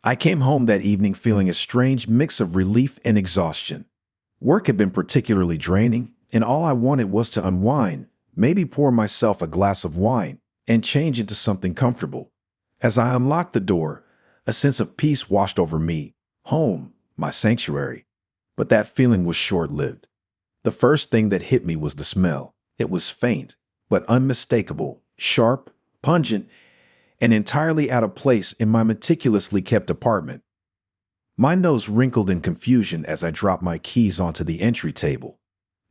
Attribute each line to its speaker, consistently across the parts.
Speaker 1: I came home that evening feeling a strange mix of relief and exhaustion. Work had been particularly draining, and all I wanted was to unwind, maybe pour myself a glass of wine, and change into something comfortable. As I unlocked the door, a sense of peace washed over me. Home, my sanctuary. But that feeling was short-lived. The first thing that hit me was the smell. It was faint, but unmistakable, sharp, pungent, and entirely out of place in my meticulously kept apartment. My nose wrinkled in confusion as I dropped my keys onto the entry table.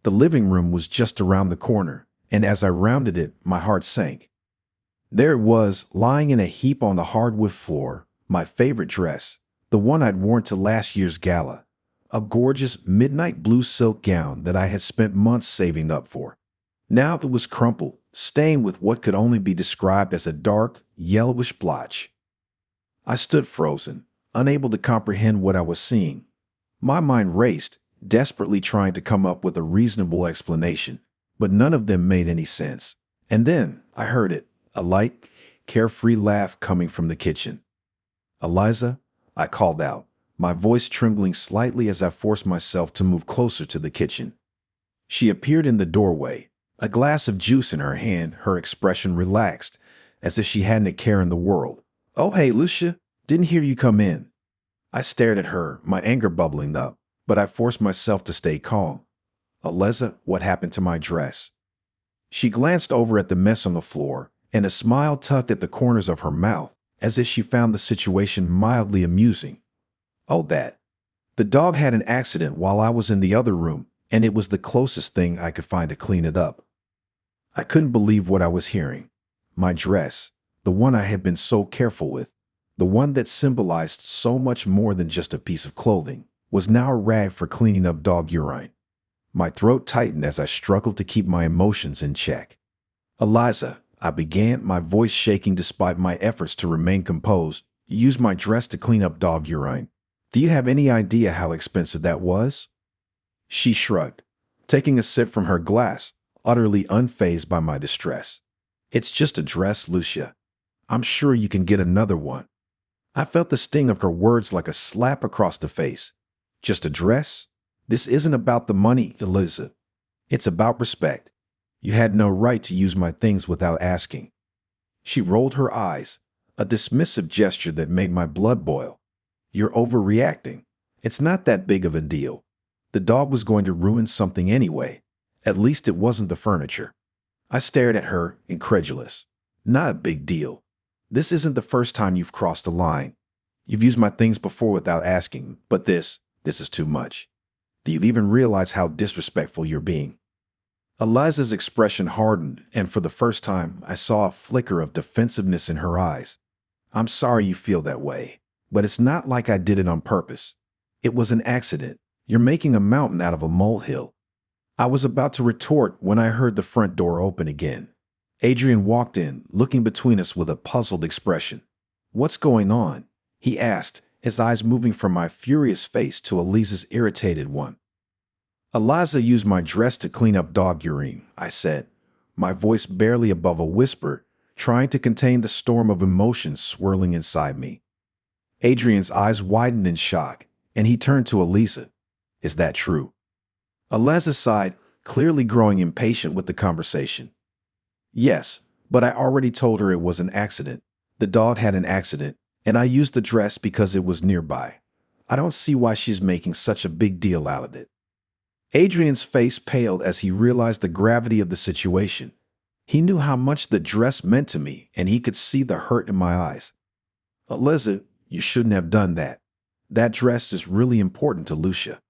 Speaker 1: The living room was just around the corner, and as I rounded it, my heart sank. There it was, lying in a heap on the hardwood floor, my favorite dress, the one I'd worn to last year's gala, a gorgeous midnight blue silk gown that I had spent months saving up for. Now it was crumpled, stained with what could only be described as a dark, yellowish blotch. I stood frozen, unable to comprehend what I was seeing. My mind raced, desperately trying to come up with a reasonable explanation, but none of them made any sense. And then I heard it, a light, carefree laugh coming from the kitchen. "Eliza," I called out, my voice trembling slightly as I forced myself to move closer to the kitchen. She appeared in the doorway, a glass of juice in her hand, her expression relaxed, as if she hadn't a care in the world. "Oh, hey, Lucia, didn't hear you come in." I stared at her, my anger bubbling up, but I forced myself to stay calm. "Eliza, what happened to my dress?" She glanced over at the mess on the floor, and a smile tugged at the corners of her mouth, as if she found the situation mildly amusing. "Oh, that. The dog had an accident while I was in the other room, and it was the closest thing I could find to clean it up." I couldn't believe what I was hearing. My dress, the one I had been so careful with, the one that symbolized so much more than just a piece of clothing, was now a rag for cleaning up dog urine. My throat tightened as I struggled to keep my emotions in check. "Eliza," I began, my voice shaking despite my efforts to remain composed, "you used my dress to clean up dog urine. Do you have any idea how expensive that was?" She shrugged, taking a sip from her glass, utterly unfazed by my distress. "It's just a dress, Lucia. I'm sure you can get another one." I felt the sting of her words like a slap across the face. "Just a dress? This isn't about the money, Eliza. It's about respect. You had no right to use my things without asking." She rolled her eyes, a dismissive gesture that made my blood boil. "You're overreacting. It's not that big of a deal. The dog was going to ruin something anyway. At least it wasn't the furniture." I stared at her, incredulous. "Not a big deal. This isn't the first time you've crossed a line. You've used my things before without asking, but this is too much. Do you even realize how disrespectful you're being?" Eliza's expression hardened, and for the first time, I saw a flicker of defensiveness in her eyes. "I'm sorry you feel that way, but it's not like I did it on purpose. It was an accident. You're making a mountain out of a molehill." I was about to retort when I heard the front door open again. Adrian walked in, looking between us with a puzzled expression. "What's going on?" he asked, his eyes moving from my furious face to Eliza's irritated one. "Eliza used my dress to clean up dog urine," I said, my voice barely above a whisper, trying to contain the storm of emotions swirling inside me. Adrian's eyes widened in shock, and he turned to Eliza. "Is that true?" Eliza sighed, clearly growing impatient with the conversation. "Yes, but I already told her it was an accident. The dog had an accident, and I used the dress because it was nearby. I don't see why she's making such a big deal out of it." Adrian's face paled as he realized the gravity of the situation. He knew how much the dress meant to me, and he could see the hurt in my eyes. "Eliza, you shouldn't have done that. That dress is really important to Lucia."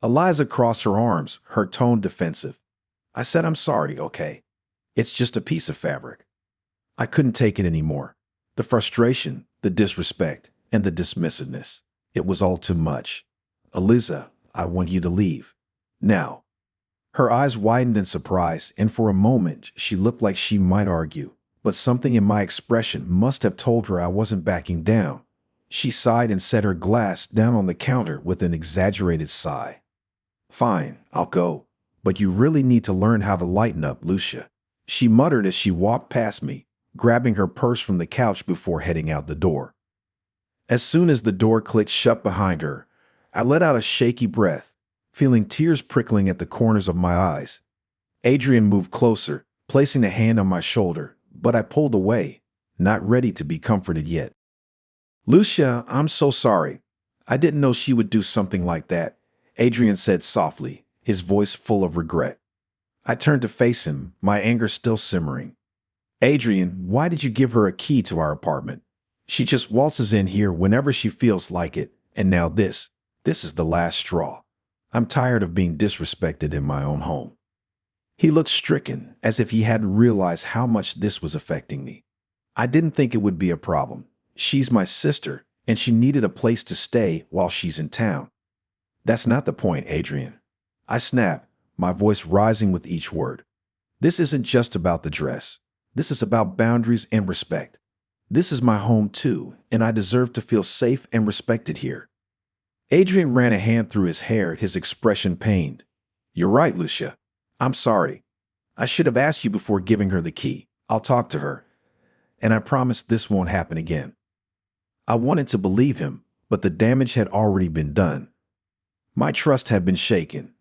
Speaker 1: Eliza crossed her arms, her tone defensive. I said, "I'm sorry, okay? It's just a piece of fabric." I couldn't take it anymore. The frustration, the disrespect, and the dismissiveness. It was all too much. "Eliza, I want you to leave. Now." Her eyes widened in surprise, and for a moment she looked like she might argue, but something in my expression must have told her I wasn't backing down. She sighed and set her glass down on the counter with an exaggerated sigh. "Fine, I'll go, but you really need to learn how to lighten up, Lucia," she muttered as she walked past me, grabbing her purse from the couch before heading out the door. As soon as the door clicked shut behind her, I let out a shaky breath, feeling tears prickling at the corners of my eyes. Adrian moved closer, placing a hand on my shoulder, but I pulled away, not ready to be comforted yet. "Lucia, I'm so sorry. I didn't know she would do something like that," Adrian said softly, his voice full of regret. I turned to face him, my anger still simmering. "Adrian, why did you give her a key to our apartment? She just waltzes in here whenever she feels like it, and now this. This is the last straw. I'm tired of being disrespected in my own home." He looked stricken, as if he hadn't realized how much this was affecting me. "I didn't think it would be a problem. She's my sister, and she needed a place to stay while she's in town." "That's not the point, Adrian," I snapped, my voice rising with each word. "This isn't just about the dress. This is about boundaries and respect. This is my home too, and I deserve to feel safe and respected here." Adrian ran a hand through his hair, his expression pained. "You're right, Lucia. I'm sorry. I should have asked you before giving her the key. I'll talk to her. And I promise this won't happen again." I wanted to believe him, but the damage had already been done. My trust had been shaken,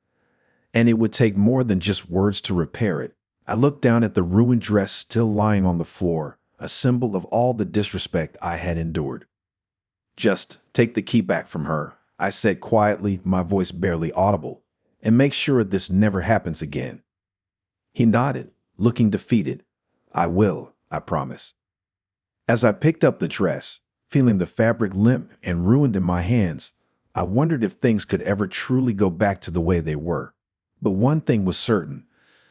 Speaker 1: and it would take more than just words to repair it. I looked down at the ruined dress still lying on the floor, a symbol of all the disrespect I had endured. "Just take the key back from her," I said quietly, my voice barely audible, "and make sure this never happens again." He nodded, looking defeated. "I will, I promise." As I picked up the dress, feeling the fabric limp and ruined in my hands, I wondered if things could ever truly go back to the way they were. But one thing was certain.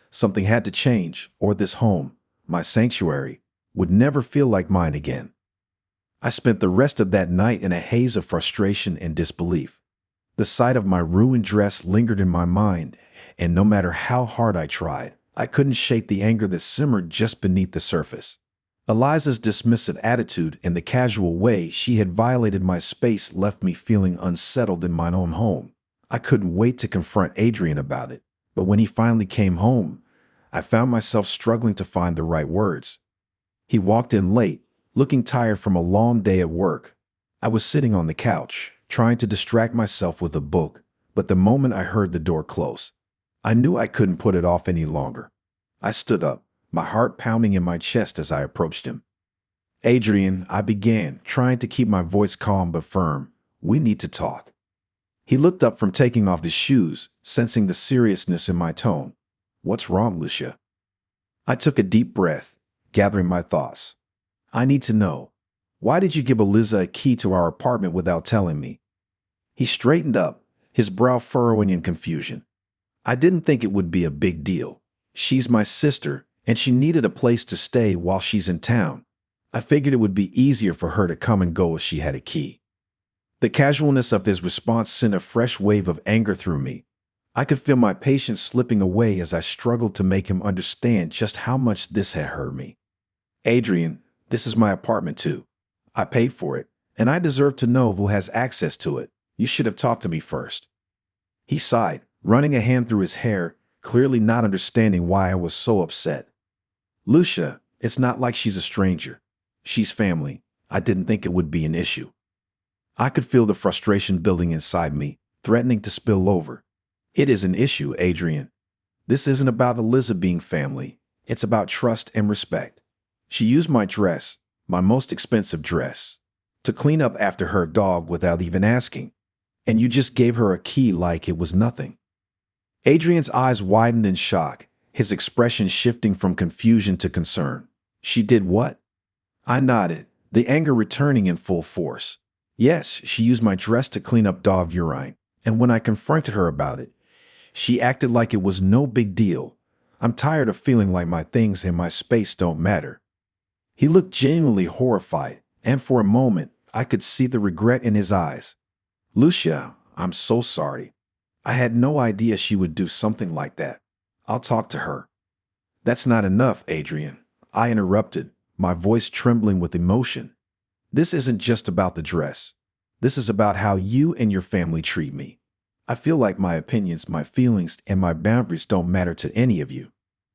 Speaker 1: Something had to change, or this home, my sanctuary, would never feel like mine again. I spent the rest of that night in a haze of frustration and disbelief. The sight of my ruined dress lingered in my mind, and no matter how hard I tried, I couldn't shake the anger that simmered just beneath the surface. Eliza's dismissive attitude and the casual way she had violated my space left me feeling unsettled in my own home. I couldn't wait to confront Adrian about it, but when he finally came home, I found myself struggling to find the right words. He walked in late, looking tired from a long day at work. I was sitting on the couch, trying to distract myself with a book, but the moment I heard the door close, I knew I couldn't put it off any longer. I stood up, my heart pounding in my chest as I approached him. "Adrian," I began, trying to keep my voice calm but firm, "we need to talk." He looked up from taking off his shoes, sensing the seriousness in my tone. "What's wrong, Lucia?" I took a deep breath, gathering my thoughts. "I need to know. Why did you give Eliza a key to our apartment without telling me?" He straightened up, his brow furrowing in confusion. "I didn't think it would be a big deal. She's my sister, and she needed a place to stay while she's in town. I figured it would be easier for her to come and go if she had a key." The casualness of his response sent a fresh wave of anger through me. I could feel my patience slipping away as I struggled to make him understand just how much this had hurt me. "Adrian, this is my apartment too. I paid for it, and I deserve to know who has access to it. You should have talked to me first." He sighed, running a hand through his hair, clearly not understanding why I was so upset. "Lucia, it's not like she's a stranger. She's family. I didn't think it would be an issue." I could feel the frustration building inside me, threatening to spill over. "It is an issue, Adrian. This isn't about Eliza being family. It's about trust and respect. She used my dress, my most expensive dress, to clean up after her dog without even asking. And you just gave her a key like it was nothing." Adrian's eyes widened in shock, his expression shifting from confusion to concern. "She did what?" I nodded, the anger returning in full force. "Yes, she used my dress to clean up dog urine, and when I confronted her about it, she acted like it was no big deal. I'm tired of feeling like my things and my space don't matter." He looked genuinely horrified, and for a moment, I could see the regret in his eyes. "Lucia, I'm so sorry. I had no idea she would do something like that. I'll talk to her." "That's not enough, Adrian," I interrupted, my voice trembling with emotion. "This isn't just about the dress. This is about how you and your family treat me. I feel like my opinions, my feelings, and my boundaries don't matter to any of you.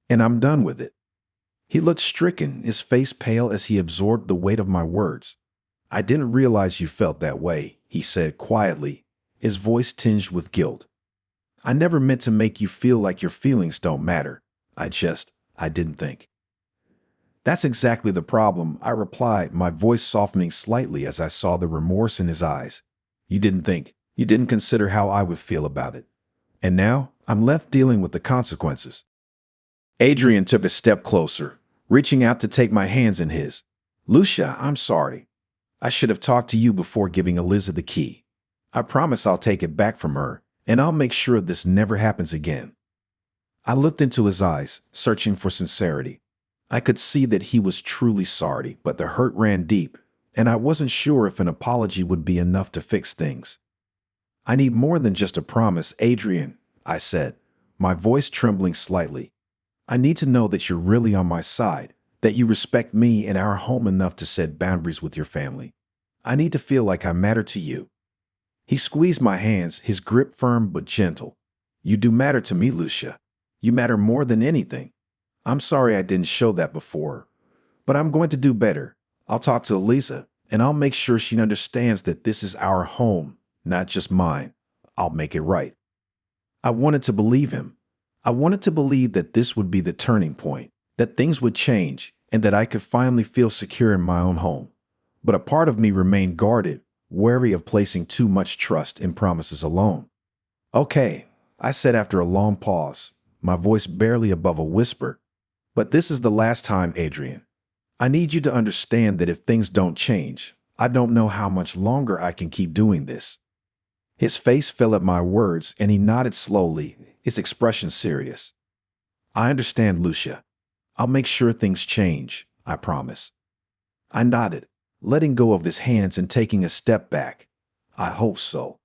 Speaker 1: And I'm done with it." He looked stricken, his face pale as he absorbed the weight of my words. I didn't realize you felt that way, he said quietly, his voice tinged with guilt. I never meant to make you feel like your feelings don't matter. I didn't think. That's exactly the problem, I replied, my voice softening slightly as I saw the remorse in his eyes. You didn't think. You didn't consider how I would feel about it. And now I'm left dealing with the consequences. Adrian took a step closer, reaching out to take my hands in his. Lucia, I'm sorry. I should have talked to you before giving Eliza the key. I promise I'll take it back from her, and I'll make sure this never happens again. I looked into his eyes, searching for sincerity. I could see that he was truly sorry, but the hurt ran deep, and I wasn't sure if an apology would be enough to fix things. I need more than just a promise, Adrian, I said, my voice trembling slightly. I need to know that you're really on my side, that you respect me and our home enough to set boundaries with your family. I need to feel like I matter to you. He squeezed my hands, his grip firm but gentle. You do matter to me, Lucia. You matter more than anything. I'm sorry I didn't show that before, but I'm going to do better. I'll talk to Eliza, and I'll make sure she understands that this is our home, not just mine. I'll make it right. I wanted to believe him. I wanted to believe that this would be the turning point, that things would change, and that I could finally feel secure in my own home. But a part of me remained guarded, wary of placing too much trust in promises alone. Okay, I said after a long pause, my voice barely above a whisper. But this is the last time, Adrian. I need you to understand that if things don't change, I don't know how much longer I can keep doing this. His face fell at my words, and he nodded slowly, his expression serious. I understand, Lucia. I'll make sure things change, I promise. I nodded, letting go of his hands and taking a step back. I hope so.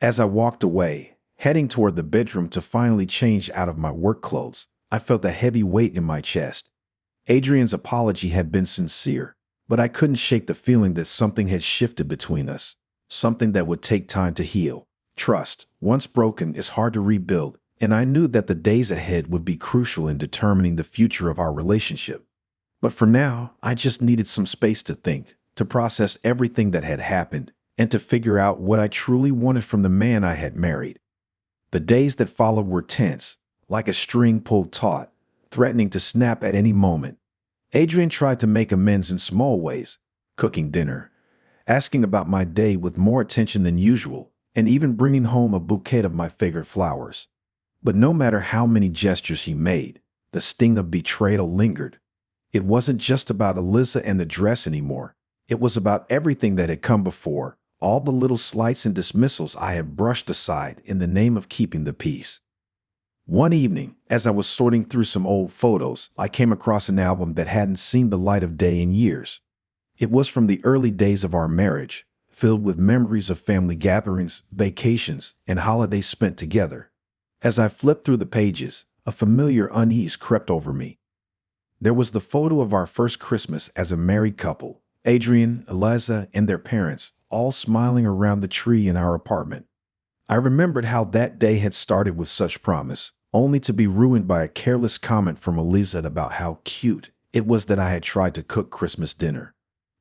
Speaker 1: As I walked away, heading toward the bedroom to finally change out of my work clothes, I felt a heavy weight in my chest. Adrian's apology had been sincere, but I couldn't shake the feeling that something had shifted between us, something that would take time to heal. Trust, once broken, is hard to rebuild, and I knew that the days ahead would be crucial in determining the future of our relationship. But for now, I just needed some space to think, to process everything that had happened, and to figure out what I truly wanted from the man I had married. The days that followed were tense, like a string pulled taut, threatening to snap at any moment. Adrian tried to make amends in small ways, cooking dinner, asking about my day with more attention than usual, and even bringing home a bouquet of my favorite flowers. But no matter how many gestures he made, the sting of betrayal lingered. It wasn't just about Eliza and the dress anymore. It was about everything that had come before, all the little slights and dismissals I had brushed aside in the name of keeping the peace. One evening, as I was sorting through some old photos, I came across an album that hadn't seen the light of day in years. It was from the early days of our marriage, filled with memories of family gatherings, vacations, and holidays spent together. As I flipped through the pages, a familiar unease crept over me. There was the photo of our first Christmas as a married couple, Adrian, Eliza, and their parents, all smiling around the tree in our apartment. I remembered how that day had started with such promise, only to be ruined by a careless comment from Eliza about how cute it was that I had tried to cook Christmas dinner.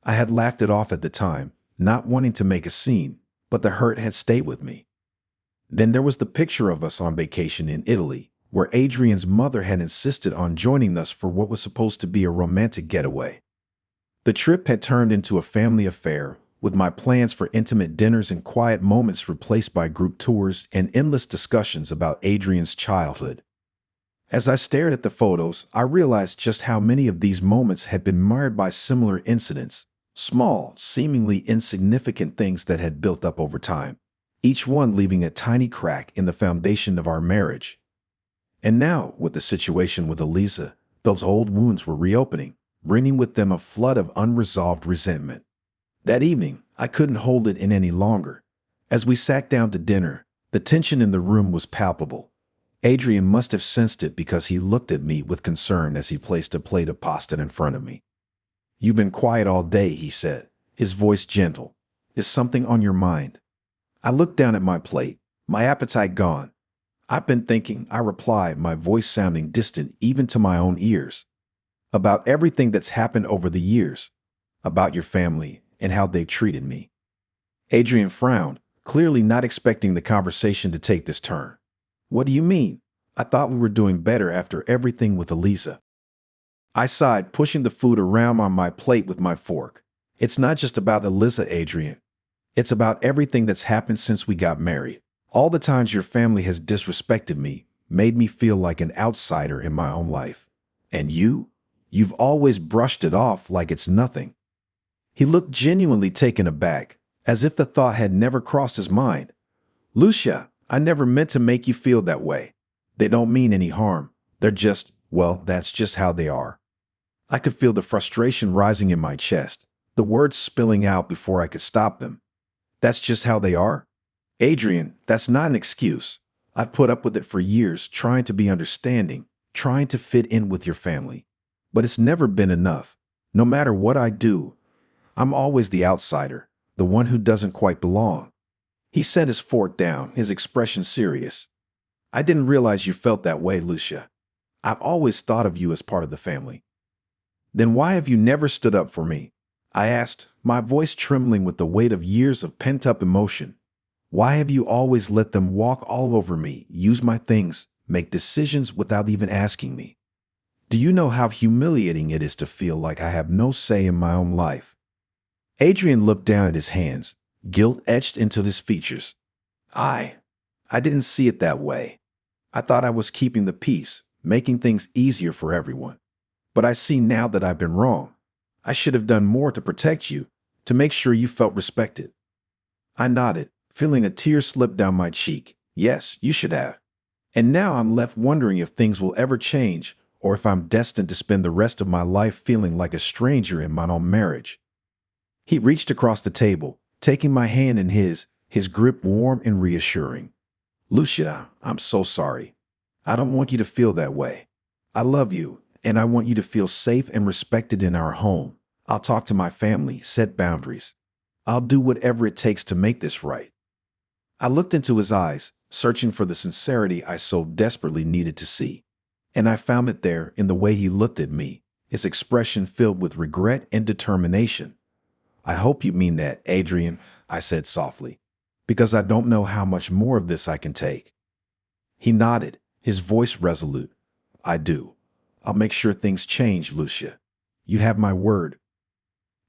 Speaker 1: I had laughed it off at the time, not wanting to make a scene, but the hurt had stayed with me. Then there was the picture of us on vacation in Italy, where Adrian's mother had insisted on joining us for what was supposed to be a romantic getaway. The trip had turned into a family affair, with my plans for intimate dinners and quiet moments replaced by group tours and endless discussions about Adrian's childhood. As I stared at the photos, I realized just how many of these moments had been marred by similar incidents, small, seemingly insignificant things that had built up over time, each one leaving a tiny crack in the foundation of our marriage. And now, with the situation with Eliza, those old wounds were reopening, bringing with them a flood of unresolved resentment. That evening, I couldn't hold it in any longer. As we sat down to dinner, the tension in the room was palpable. Adrian must have sensed it because he looked at me with concern as he placed a plate of pasta in front of me. "You've been quiet all day," he said, his voice gentle. "Is something on your mind?" I looked down at my plate, my appetite gone. "I've been thinking," I replied, my voice sounding distant even to my own ears. "About everything that's happened over the years. About your family and how they treated me. Adrian frowned, clearly not expecting the conversation to take this turn. What do you mean? I thought we were doing better after everything with Eliza. I sighed, pushing the food around on my plate with my fork. It's not just about Eliza, Adrian. It's about everything that's happened since we got married. All the times your family has disrespected me, made me feel like an outsider in my own life. And you've always brushed it off like it's nothing. He looked genuinely taken aback, as if the thought had never crossed his mind. Lucia, I never meant to make you feel that way. They don't mean any harm. They're just, well, that's just how they are. I could feel the frustration rising in my chest, the words spilling out before I could stop them. That's just how they are? Adrian, that's not an excuse. I've put up with it for years, trying to be understanding, trying to fit in with your family. But it's never been enough. No matter what I do, I'm always the outsider, the one who doesn't quite belong. He set his fork down, his expression serious. I didn't realize you felt that way, Lucia. I've always thought of you as part of the family. Then why have you never stood up for me? I asked, my voice trembling with the weight of years of pent-up emotion. Why have you always let them walk all over me, use my things, make decisions without even asking me? Do you know how humiliating it is to feel like I have no say in my own life? Adrian looked down at his hands, guilt etched into his features. I didn't see it that way. I thought I was keeping the peace, making things easier for everyone. But I see now that I've been wrong. I should have done more to protect you, to make sure you felt respected. I nodded, feeling a tear slip down my cheek. Yes, you should have. And now I'm left wondering if things will ever change, or if I'm destined to spend the rest of my life feeling like a stranger in my own marriage. He reached across the table, taking my hand in his grip warm and reassuring. Lucia, I'm so sorry. I don't want you to feel that way. I love you, and I want you to feel safe and respected in our home. I'll talk to my family, set boundaries. I'll do whatever it takes to make this right. I looked into his eyes, searching for the sincerity I so desperately needed to see. And I found it there in the way he looked at me, his expression filled with regret and determination. I hope you mean that, Adrian, I said softly, because I don't know how much more of this I can take. He nodded, his voice resolute. I do. I'll make sure things change, Lucia. You have my word.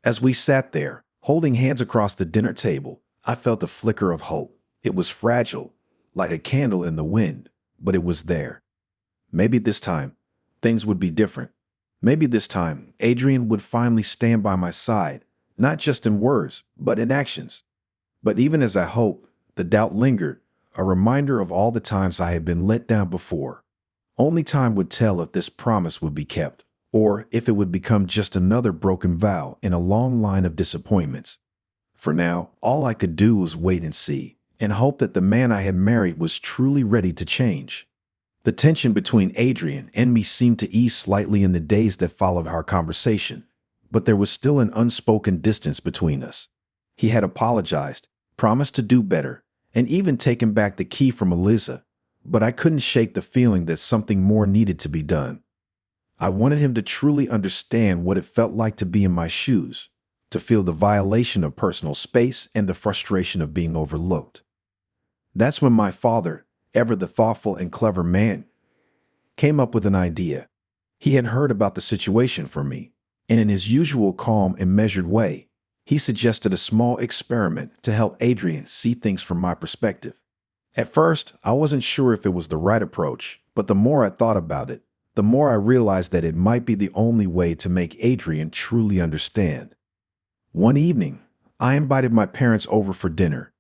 Speaker 1: As we sat there, holding hands across the dinner table, I felt a flicker of hope. It was fragile, like a candle in the wind, but it was there. Maybe this time, things would be different. Maybe this time, Adrian would finally stand by my side, not just in words, but in actions. But even as I hoped, the doubt lingered, a reminder of all the times I had been let down before. Only time would tell if this promise would be kept, or if it would become just another broken vow in a long line of disappointments. For now, all I could do was wait and see, and hope that the man I had married was truly ready to change. The tension between Adrian and me seemed to ease slightly in the days that followed our conversation, but there was still an unspoken distance between us. He had apologized, promised to do better, and even taken back the key from Eliza, but I couldn't shake the feeling that something more needed to be done. I wanted him to truly understand what it felt like to be in my shoes, to feel the violation of personal space and the frustration of being overlooked. That's when my father, ever the thoughtful and clever man, came up with an idea. He had heard about the situation from me, and in his usual calm and measured way, he suggested a small experiment to help Adrian see things from my perspective. At first, I wasn't sure if it was the right approach, but the more I thought about it, the more I realized that it might be the only way to make Adrian truly understand. One evening, I invited my parents over for dinner.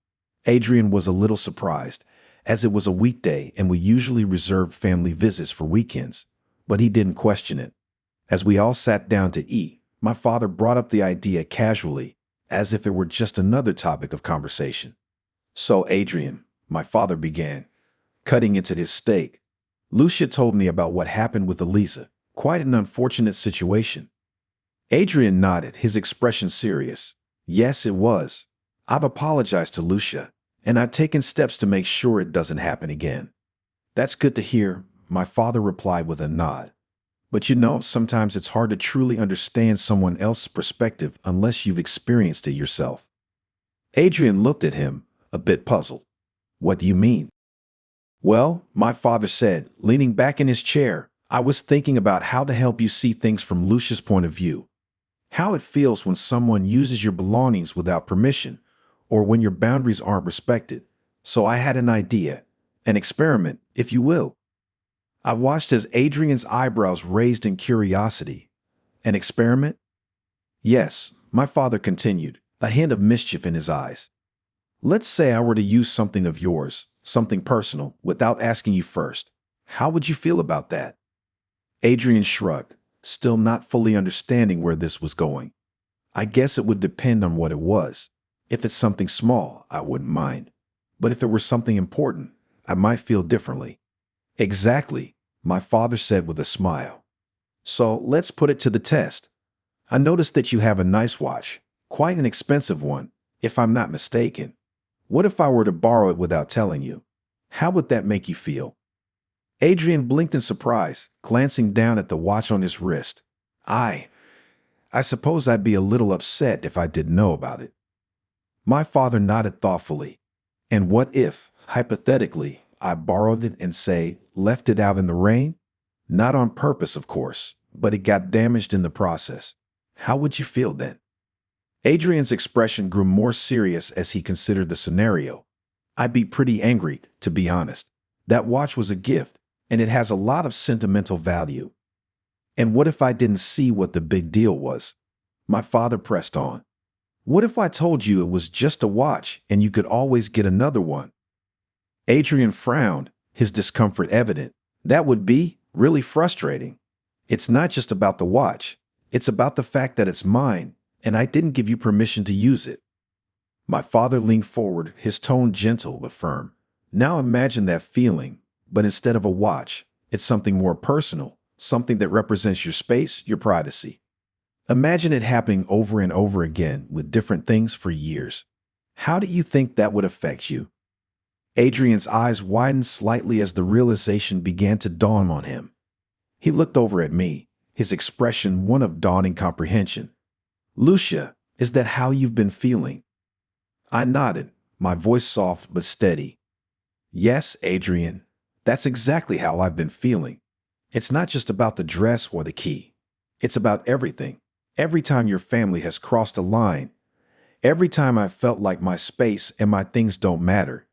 Speaker 1: Adrian was a little surprised, as it was a weekday and we usually reserved family visits for weekends, but he didn't question it. As we all sat down to eat, my father brought up the idea casually, as if it were just another topic of conversation. So, Adrian, my father began, cutting into his steak. Lucia told me about what happened with Eliza. Quite an unfortunate situation. Adrian nodded, his expression serious. Yes, it was. I've apologized to Lucia, and I've taken steps to make sure it doesn't happen again. That's good to hear, my father replied with a nod. But you know, sometimes it's hard to truly understand someone else's perspective unless you've experienced it yourself. Adrian looked at him, a bit puzzled. What do you mean? Well, my father said, leaning back in his chair, I was thinking about how to help you see things from Lucia's point of view. How it feels when someone uses your belongings without permission, or when your boundaries aren't respected. So I had an idea, an experiment, if you will. I watched as Adrian's eyebrows raised in curiosity. An experiment? Yes, my father continued, a hint of mischief in his eyes. Let's say I were to use something of yours, something personal, without asking you first. How would you feel about that? Adrian shrugged, still not fully understanding where this was going. I guess it would depend on what it was. If it's something small, I wouldn't mind. But if it were something important, I might feel differently. Exactly, my father said with a smile. So let's put it to the test. I noticed that you have a nice watch, quite an expensive one, if I'm not mistaken. What if I were to borrow it without telling you? How would that make you feel? Adrian blinked in surprise, glancing down at the watch on his wrist. I suppose I'd be a little upset if I didn't know about it. My father nodded thoughtfully. And what if, hypothetically, I borrowed it and, say, left it out in the rain? Not on purpose, of course, but it got damaged in the process. How would you feel then? Adrian's expression grew more serious as he considered the scenario. I'd be pretty angry, to be honest. That watch was a gift, and it has a lot of sentimental value. And what if I didn't see what the big deal was? My father pressed on. What if I told you it was just a watch and you could always get another one? Adrian frowned, his discomfort evident. That would be really frustrating. It's not just about the watch. It's about the fact that it's mine, and I didn't give you permission to use it. My father leaned forward, his tone gentle but firm. Now imagine that feeling, but instead of a watch, it's something more personal, something that represents your space, your privacy. Imagine it happening over and over again with different things for years. How do you think that would affect you? Adrian's eyes widened slightly as the realization began to dawn on him. He looked over at me, his expression one of dawning comprehension. Lucia, is that how you've been feeling? I nodded, my voice soft but steady. Yes, Adrian, that's exactly how I've been feeling. It's not just about the dress or the key. It's about everything. Every time your family has crossed a line, every time I felt like my space and my things don't matter,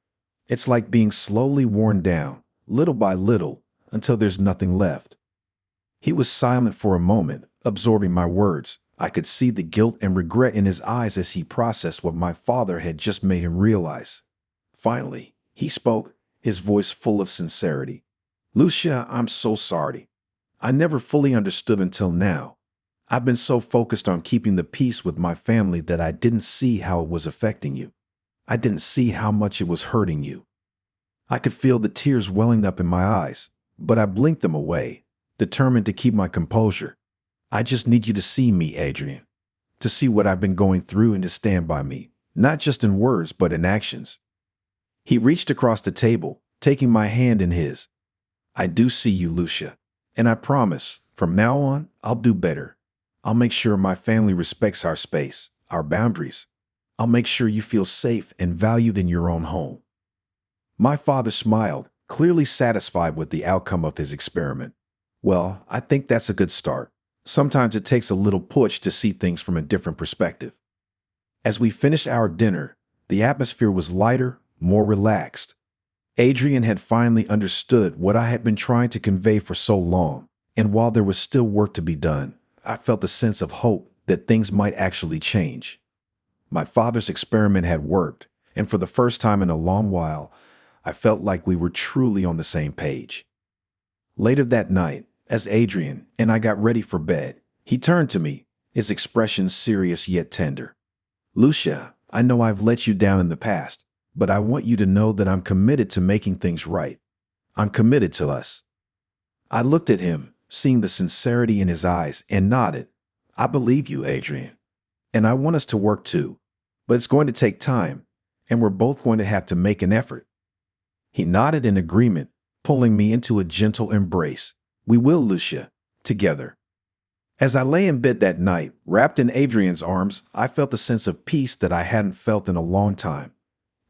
Speaker 1: it's like being slowly worn down, little by little, until there's nothing left. He was silent for a moment, absorbing my words. I could see the guilt and regret in his eyes as he processed what my father had just made him realize. Finally, he spoke, his voice full of sincerity. Lucia, I'm so sorry. I never fully understood until now. I've been so focused on keeping the peace with my family that I didn't see how it was affecting you. I didn't see how much it was hurting you. I could feel the tears welling up in my eyes, but I blinked them away, determined to keep my composure. I just need you to see me, Adrian, to see what I've been going through and to stand by me, not just in words, but in actions. He reached across the table, taking my hand in his. I do see you, Lucia, and I promise, from now on, I'll do better. I'll make sure my family respects our space, our boundaries. I'll make sure you feel safe and valued in your own home. My father smiled, clearly satisfied with the outcome of his experiment. Well, I think that's a good start. Sometimes it takes a little push to see things from a different perspective. As we finished our dinner, the atmosphere was lighter, more relaxed. Adrian had finally understood what I had been trying to convey for so long, and while there was still work to be done, I felt a sense of hope that things might actually change. My father's experiment had worked, and for the first time in a long while, I felt like we were truly on the same page. Later that night, as Adrian and I got ready for bed, he turned to me, his expression serious yet tender. Lucia, I know I've let you down in the past, but I want you to know that I'm committed to making things right. I'm committed to us. I looked at him, seeing the sincerity in his eyes, and nodded. I believe you, Adrian. And I want us to work too. But it's going to take time, and we're both going to have to make an effort. He nodded in agreement, pulling me into a gentle embrace. We will, Lucia. together. As I lay in bed that night, wrapped in Adrian's arms, I felt a sense of peace that I hadn't felt in a long time.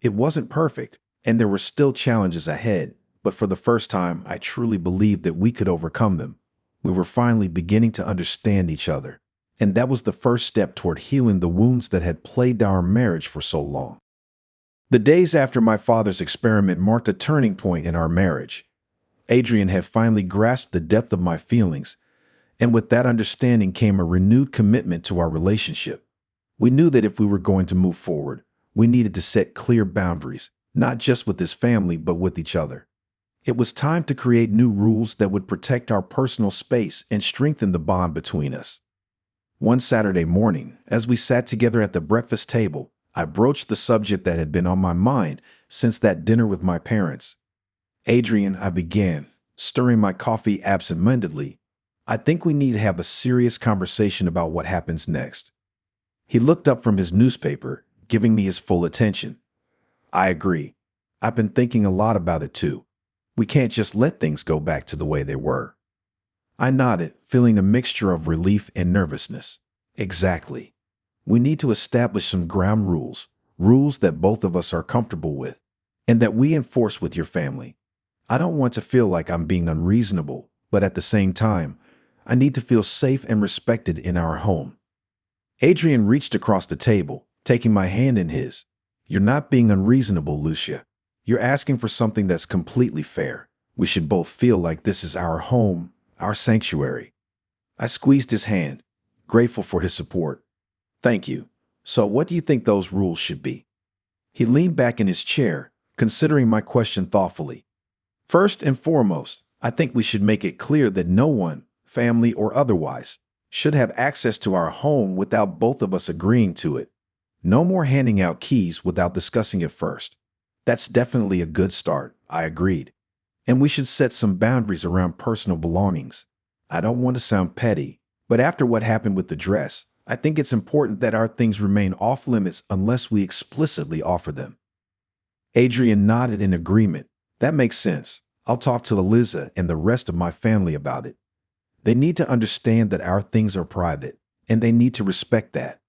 Speaker 1: It wasn't perfect, and there were still challenges ahead, but for the first time, I truly believed that we could overcome them. We were finally beginning to understand each other, and that was the first step toward healing the wounds that had plagued our marriage for so long. The days after my father's experiment marked a turning point in our marriage. Adrian had finally grasped the depth of my feelings, and with that understanding came a renewed commitment to our relationship. We knew that if we were going to move forward, we needed to set clear boundaries, not just with his family, but with each other. It was time to create new rules that would protect our personal space and strengthen the bond between us. One Saturday morning, as we sat together at the breakfast table, I broached the subject that had been on my mind since that dinner with my parents. Adrian, I began, stirring my coffee absent-mindedly, I think we need to have a serious conversation about what happens next. He looked up from his newspaper, giving me his full attention. I agree. I've been thinking a lot about it too. We can't just let things go back to the way they were. I nodded, feeling a mixture of relief and nervousness. Exactly. We need to establish some ground rules, rules that both of us are comfortable with, and that we enforce with your family. I don't want to feel like I'm being unreasonable, but at the same time, I need to feel safe and respected in our home. Adrian reached across the table, taking my hand in his. You're not being unreasonable, Lucia. You're asking for something that's completely fair. We should both feel like this is our home, our sanctuary. I squeezed his hand, grateful for his support. Thank you. So what do you think those rules should be? He leaned back in his chair, considering my question thoughtfully. First and foremost, I think we should make it clear that no one, family or otherwise, should have access to our home without both of us agreeing to it. No more handing out keys without discussing it first. That's definitely a good start, I agreed. And we should set some boundaries around personal belongings. I don't want to sound petty, but after what happened with the dress, I think it's important that our things remain off limits unless we explicitly offer them. Adrian nodded in agreement. That makes sense. I'll talk to Eliza and the rest of my family about it. They need to understand that our things are private, and they need to respect that.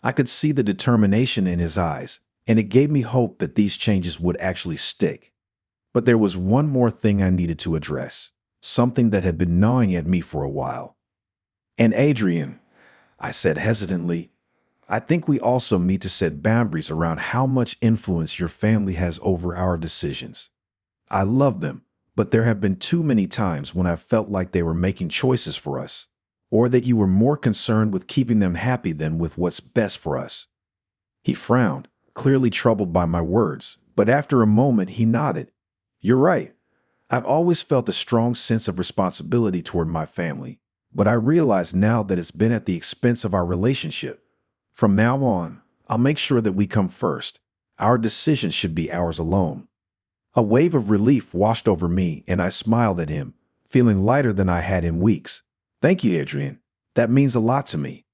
Speaker 1: I could see the determination in his eyes, and it gave me hope that these changes would actually stick. But there was one more thing I needed to address, something that had been gnawing at me for a while. And Adrian, I said hesitantly, I think we also need to set boundaries around how much influence your family has over our decisions. I love them, but there have been too many times when I felt like they were making choices for us, or that you were more concerned with keeping them happy than with what's best for us. He frowned, clearly troubled by my words, but after a moment he nodded. You're right. I've always felt a strong sense of responsibility toward my family, but I realize now that it's been at the expense of our relationship. From now on, I'll make sure that we come first. Our decisions should be ours alone. A wave of relief washed over me, and I smiled at him, feeling lighter than I had in weeks. Thank you, Adrian. That means a lot to me.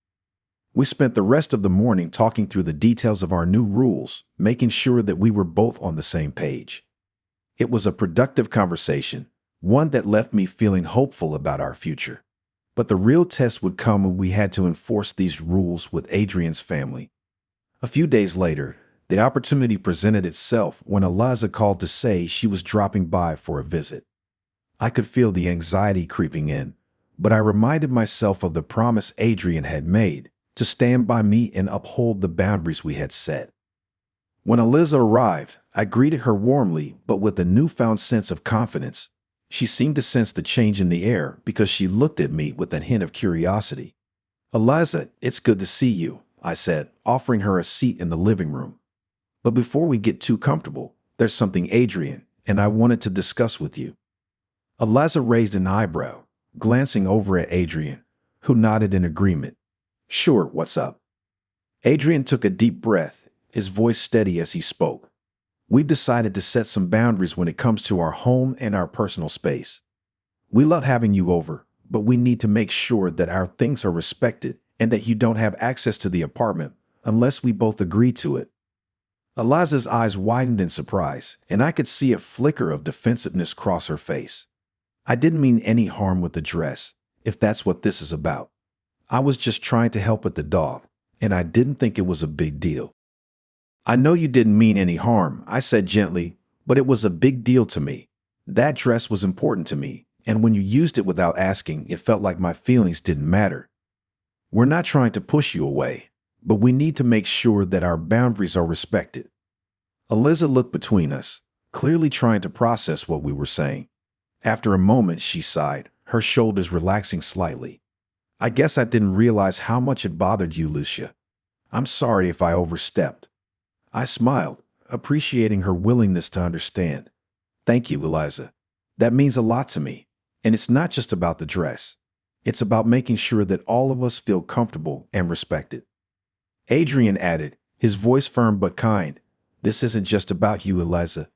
Speaker 1: We spent the rest of the morning talking through the details of our new rules, making sure that we were both on the same page. It was a productive conversation, one that left me feeling hopeful about our future. But the real test would come when we had to enforce these rules with Adrian's family. A few days later, the opportunity presented itself when Eliza called to say she was dropping by for a visit. I could feel the anxiety creeping in, but I reminded myself of the promise Adrian had made to stand by me and uphold the boundaries we had set. When Eliza arrived, I greeted her warmly, but with a newfound sense of confidence. She seemed to sense the change in the air because she looked at me with a hint of curiosity. Eliza, it's good to see you, I said, offering her a seat in the living room. But before we get too comfortable, there's something Adrian and I wanted to discuss with you. Eliza raised an eyebrow, glancing over at Adrian, who nodded in agreement. Sure, what's up? Adrian took a deep breath, his voice steady as he spoke. We've decided to set some boundaries when it comes to our home and our personal space. We love having you over, but we need to make sure that our things are respected and that you don't have access to the apartment unless we both agree to it. Eliza's eyes widened in surprise, and I could see a flicker of defensiveness cross her face. I didn't mean any harm with the dress, if that's what this is about. I was just trying to help with the dog, and I didn't think it was a big deal. I know you didn't mean any harm, I said gently, but it was a big deal to me. That dress was important to me, and when you used it without asking, it felt like my feelings didn't matter. We're not trying to push you away, but we need to make sure that our boundaries are respected. Eliza looked between us, clearly trying to process what we were saying. After a moment, she sighed, her shoulders relaxing slightly. I guess I didn't realize how much it bothered you, Lucia. I'm sorry if I overstepped. I smiled, appreciating her willingness to understand. Thank you, Eliza. That means a lot to me. And it's not just about the dress. It's about making sure that all of us feel comfortable and respected. Adrian added, his voice firm but kind, this isn't just about you, Eliza.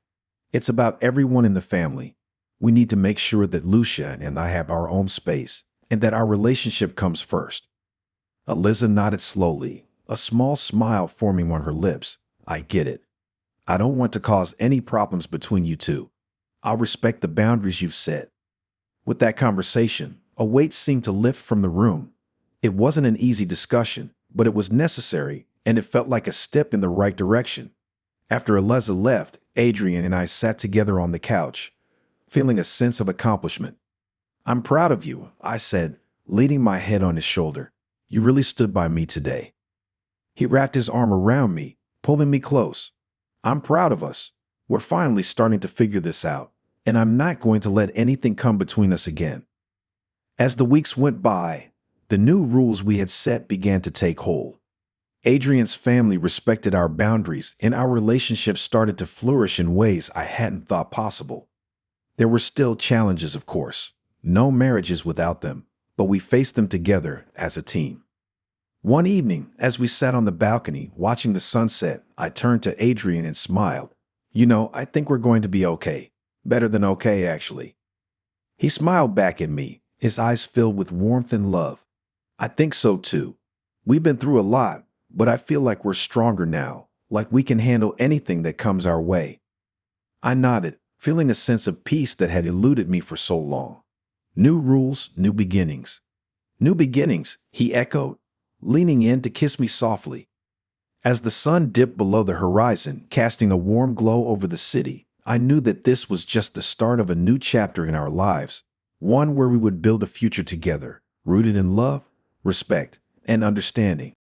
Speaker 1: It's about everyone in the family. We need to make sure that Lucia and I have our own space, and that our relationship comes first. Eliza nodded slowly, a small smile forming on her lips. I get it. I don't want to cause any problems between you two. I'll respect the boundaries you've set. With that conversation, a weight seemed to lift from the room. It wasn't an easy discussion, but it was necessary, and it felt like a step in the right direction. After Eliza left, Adrian and I sat together on the couch, feeling a sense of accomplishment. I'm proud of you, I said, leaning my head on his shoulder. You really stood by me today. He wrapped his arm around me, pulling me close. I'm proud of us. We're finally starting to figure this out, and I'm not going to let anything come between us again. As the weeks went by, the new rules we had set began to take hold. Adrian's family respected our boundaries, and our relationship started to flourish in ways I hadn't thought possible. There were still challenges, of course. No marriages without them, but we faced them together as a team. One evening, as we sat on the balcony watching the sunset, I turned to Adrian and smiled. You know, I think we're going to be okay. Better than okay, actually. He smiled back at me, his eyes filled with warmth and love. I think so too. We've been through a lot, but I feel like we're stronger now, like we can handle anything that comes our way. I nodded, feeling a sense of peace that had eluded me for so long. New rules, new beginnings. New beginnings, he echoed, leaning in to kiss me softly. As the sun dipped below the horizon, casting a warm glow over the city, I knew that this was just the start of a new chapter in our lives, one where we would build a future together, rooted in love, respect, and understanding.